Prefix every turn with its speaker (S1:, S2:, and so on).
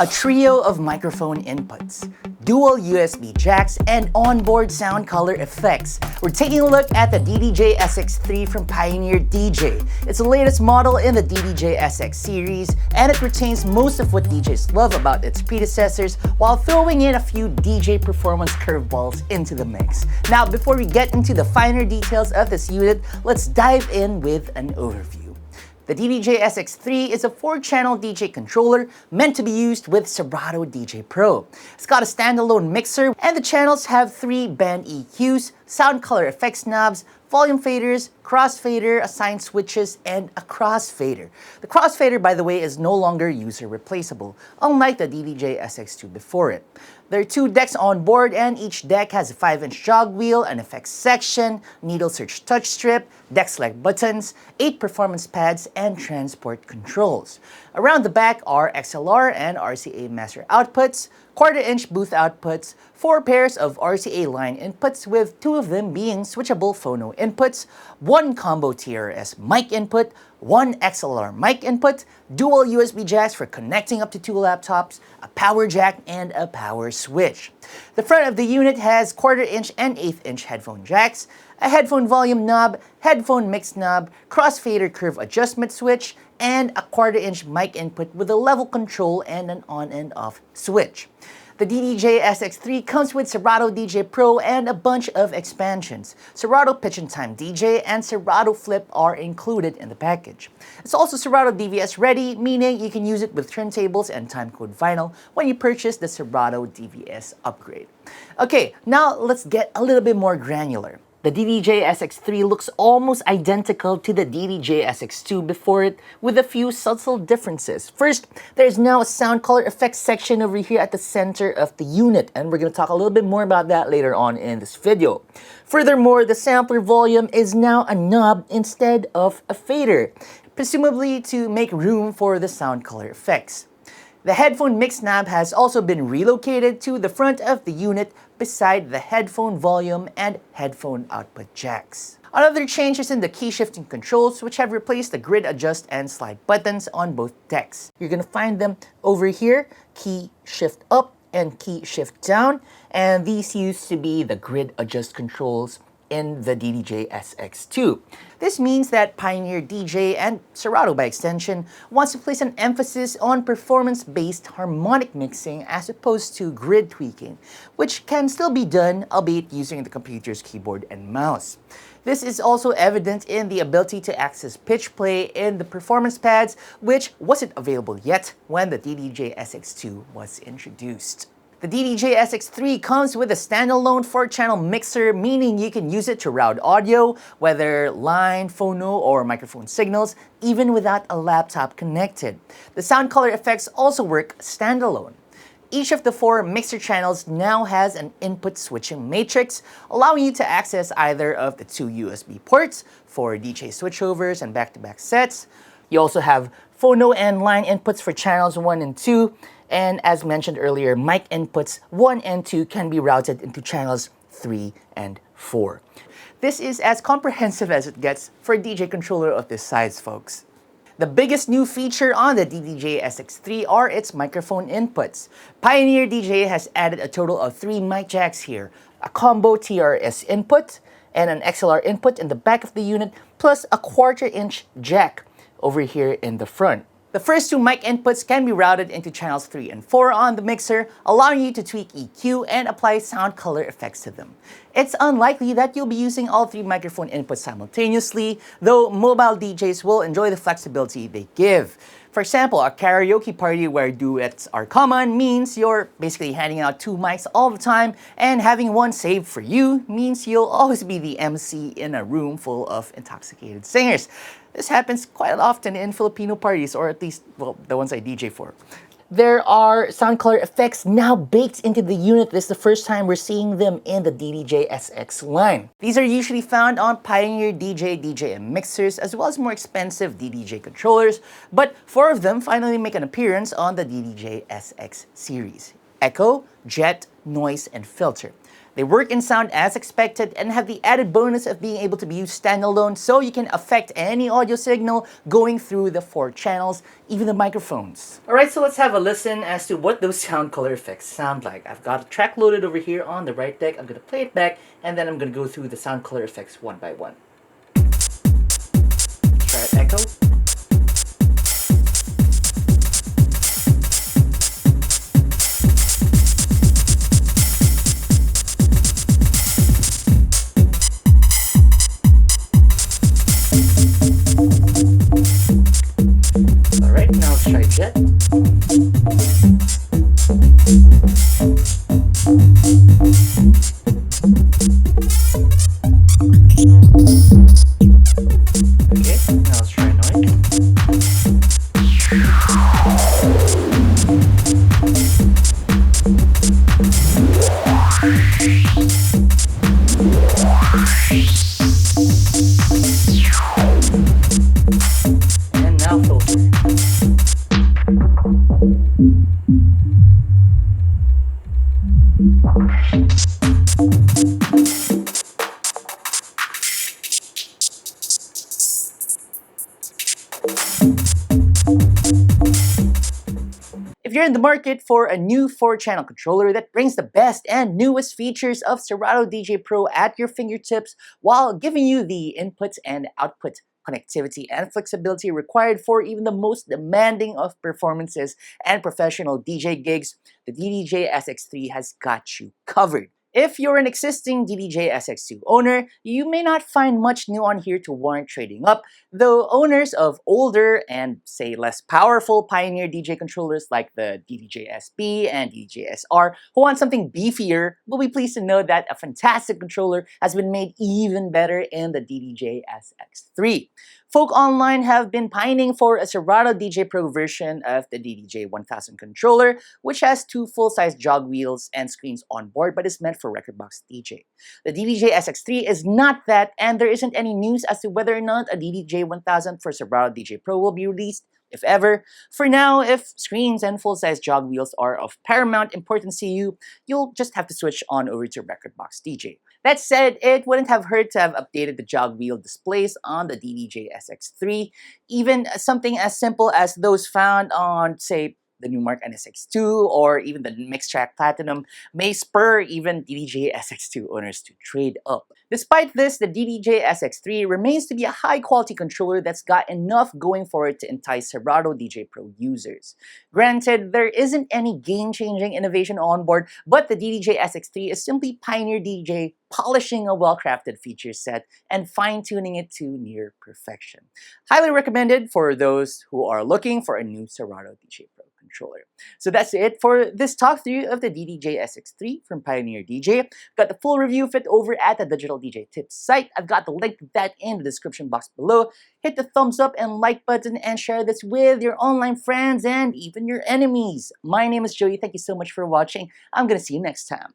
S1: A trio of microphone inputs, dual USB jacks, and onboard sound color effects. We're taking a look at the DDJ-SX3 from Pioneer DJ. It's the latest model in the DDJ-SX series, and it retains most of what DJs love about its predecessors while throwing in a few DJ performance curveballs into the mix. Now, before we get into the finer details of this unit, let's dive in with an overview. The DDJ-SX3 is a 4-channel DJ controller meant to be used with Serato DJ Pro. It's got a standalone mixer, and the channels have 3 band EQs, sound color effects knobs, volume faders, crossfader, assigned switches, and a crossfader. The crossfader, by the way, is no longer user replaceable, unlike the DDJ-SX2 before it. There are 2 decks on board, and each deck has a 5-inch jog wheel, an effects section, needle search touch strip, deck select buttons, 8 performance pads, and transport controls. Around the back are XLR and RCA master outputs, 1/4-inch booth outputs, 4 pairs of RCA line inputs with 2 of them being switchable phono inputs, 1 combo TRS mic input, 1 XLR mic input, dual USB jacks for connecting up to 2 laptops, a power jack, and a power switch. The front of the unit has 1/4-inch and 1/8-inch headphone jacks, a headphone volume knob, headphone mix knob, crossfader curve adjustment switch, and a 1/4-inch mic input with a level control and an on and off switch. The DDJ-SX3 comes with Serato DJ Pro and a bunch of expansions. Serato Pitch and Time DJ and Serato Flip are included in the package. It's also Serato DVS ready, meaning you can use it with turntables and timecode vinyl when you purchase the Serato DVS upgrade. Okay, now let's get a little bit more granular. The DDJ-SX3 looks almost identical to the DDJ-SX2 before it, with a few subtle differences. First, there's now a sound color effects section over here at the center of the unit, and we're going to talk a little bit more about that later on in this video. Furthermore, the sampler volume is now a knob instead of a fader, presumably to make room for the sound color effects. The headphone mix knob has also been relocated to the front of the unit beside the headphone volume and headphone output jacks. Another change is in the key shifting controls, which have replaced the grid adjust and slide buttons on both decks. You're going to find them over here, key shift up and key shift down, and these used to be the grid adjust controls in the DDJ-SX2. This means that Pioneer DJ and Serato by extension wants to place an emphasis on performance-based harmonic mixing as opposed to grid tweaking, which can still be done, albeit using the computer's keyboard and mouse. This is also evident in the ability to access pitch play in the performance pads, which wasn't available yet when the DDJ-SX2 was introduced. The DDJ-SX3 comes with a standalone 4-channel mixer, meaning you can use it to route audio, whether line, phono, or microphone signals, even without a laptop connected. The sound color effects also work standalone. Each of the 4 mixer channels now has an input switching matrix, allowing you to access either of the 2 USB ports for DJ switchovers and back-to-back sets. You also have phono and line inputs for channels 1 and 2, and as mentioned earlier, mic inputs 1 and 2 can be routed into channels 3 and 4. This is as comprehensive as it gets for a DJ controller of this size, folks. The biggest new feature on the DDJ-SX3 are its microphone inputs. Pioneer DJ has added a total of 3 mic jacks here, a combo TRS input and an XLR input in the back of the unit, plus a 1/4-inch jack over here in the front. The first 2 mic inputs can be routed into channels 3 and 4 on the mixer, allowing you to tweak EQ and apply sound color effects to them. It's unlikely that you'll be using all 3 microphone inputs simultaneously, though mobile DJs will enjoy the flexibility they give. For example, a karaoke party where duets are common means you're basically handing out 2 mics all the time, and having one saved for you means you'll always be the MC in a room full of intoxicated singers. This happens quite often in Filipino parties, or at least, well, the ones I DJ for. There are sound color effects now baked into the unit. This is the first time we're seeing them in the DDJ-SX line. These are usually found on Pioneer DJ, DJM mixers, as well as more expensive DDJ controllers, but 4 of them finally make an appearance on the DDJ-SX series: Echo, Jet, Noise, and Filter. They work in sound as expected and have the added bonus of being able to be used standalone, so you can affect any audio signal going through the 4 channels, even the microphones. Alright, so let's have a listen as to what those sound color effects sound like. I've got a track loaded over here on the right deck. I'm going to play it back, and then I'm going to go through the sound color effects one by one. Try it echo. Alright, now let's try jet. Okay, now let's try noise. And now filter. If you're in the market for a new 4-channel controller that brings the best and newest features of Serato DJ Pro at your fingertips while giving you the input and output connectivity and flexibility required for even the most demanding of performances and professional DJ gigs, the DDJ-SX3 has got you covered. If you're an existing DDJ-SX2 owner, you may not find much new on here to warrant trading up, though owners of older and, say, less powerful Pioneer DJ controllers like the DDJ-SB and DDJ-SR who want something beefier will be pleased to know that a fantastic controller has been made even better in the DDJ-SX3. Folk online have been pining for a Serato DJ Pro version of the DDJ-1000 controller, which has 2 full-size jog wheels and screens on board but is meant for Rekordbox DJ. The DDJ-SX3 is not that, and there isn't any news as to whether or not a DDJ-1000 for Serato DJ Pro will be released, if ever. For now, if screens and full-size jog wheels are of paramount importance to you, you'll just have to switch on over to Rekordbox DJ. That said, it wouldn't have hurt to have updated the jog wheel displays on the DDJ-SX3. Even something as simple as those found on, say, the Numark NSX2 or even the Mixtrack Platinum may spur even DDJ-SX2 owners to trade up. Despite this, the DDJ-SX3 remains to be a high-quality controller that's got enough going for it to entice Serato DJ Pro users. Granted, there isn't any game-changing innovation on board, but the DDJ-SX3 is simply Pioneer DJ polishing a well-crafted feature set and fine-tuning it to near perfection. Highly recommended for those who are looking for a new Serato DJ Pro controller. So that's it for this talk through of the DDJ-SX3 from Pioneer DJ. Got the full review of it over at the Digital DJ Tips site. I've got the link to that in the description box below. Hit the thumbs up and like button and share this with your online friends and even your enemies. My name is Joey. Thank you so much for watching. I'm gonna see you next time.